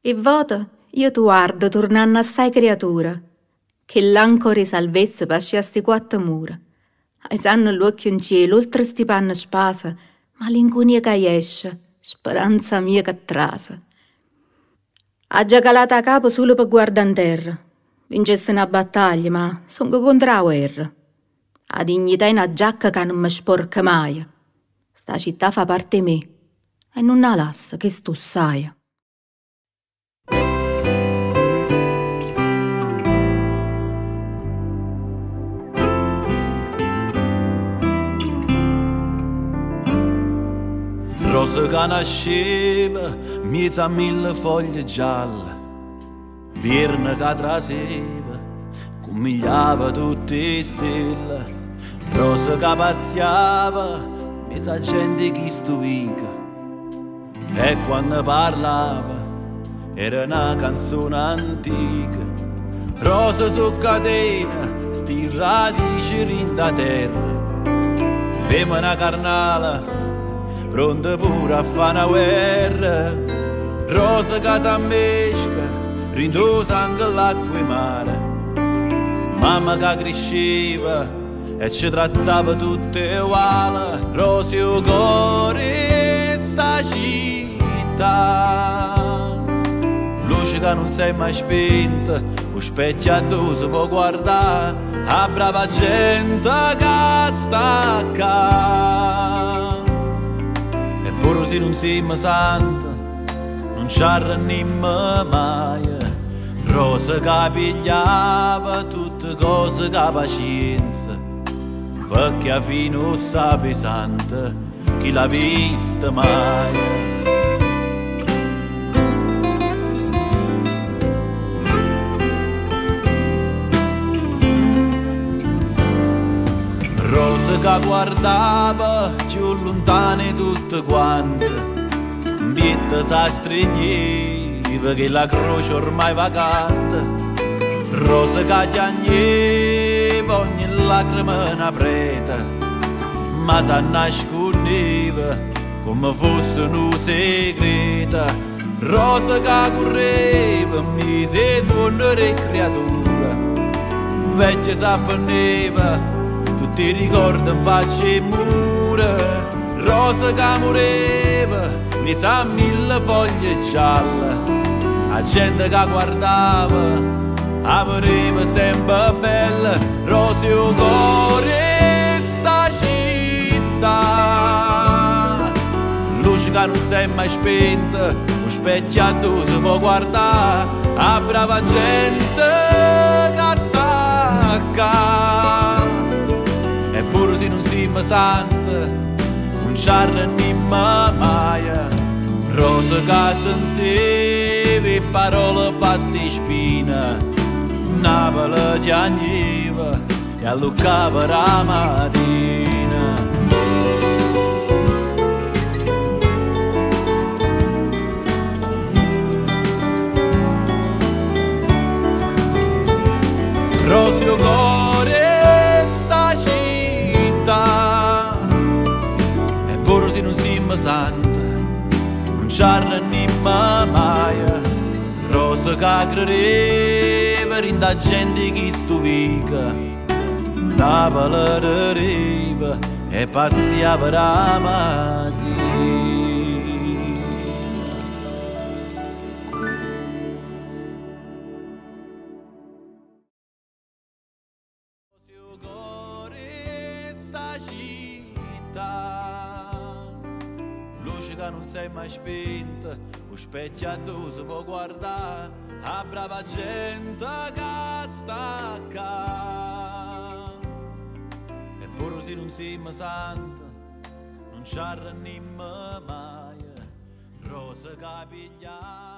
E vota io tu guardo tornando assai creatura, che l'ancora salvezza pasce a sti quattro mura. E sanno l'occhio in cielo, oltre sti panni spasa, malinconia che esce, speranza mia che trasa. Ha già calato a capo solo per guardare in terra. Vincesse una battaglia, ma sono contro la guerra. La dignità è una giacca che non mi sporca mai. Sta città fa parte di me e non la lassa che tu sai. Rosa che nasceva, mezzo a mille foglie gialle, vierne che traseva, comigliava tutte le stelle. Rosa che pazziava, mezzo a gente che stuvica, e quando parlava era una canzone antica. Rosa su catena, sti radici rinda terra, femmina carnale, pronta pure a fare una guerra. Rosa che s'ammesca, rindo sangue l'acqua e mare. Mamma che cresceva e ci trattava tutte uguali. Rosa il cuore sta città, luce che non si è mai spenta, lo specchio a dove si può guardare, a brava gente che sta qua. Pure se non siamo santi, non ci arrendiamo mai. Rosa che pigliava tutte cose che pazienza, perché a fine non sa pesante chi l'ha vista mai. Rosa che guardava più lontane tutte quante, bietta sa stringeva che la croce ormai vacante. Rosa che piagneva ogni lacrima una preta, ma si nascondeva come fosse un segreto. Rosa che correva mise suonare creatura, vecchia s'appenneva tutti i ricordi in faccia e mura. Rosa che moreva, mezzo a mille foglie gialle, la gente che guardava, la pareva sempre bella. Rosa il cuore sta città, luce che non si è mai spenta, lo specchio a dove si può guardare, la brava gente che sta qua. Eppure se non siamo santi, non ci arrendiamo mai. Rosa che sentiva parole fatte spina, Napoli piangeva e alluccava la mattina. Rosa il cuore sta città, eppure se non siamo santi, non ci arrendiamo mai. Rosa che credeva in da gente che stuvica, Napoli deriva e pazziava la mattina. Luce che non si è mai spenta, lo specchio a dove si può guardare, a brava gente che sta qua. Eppure se non siamo santi, non ci arrendiamo mai. Rosa che pigliava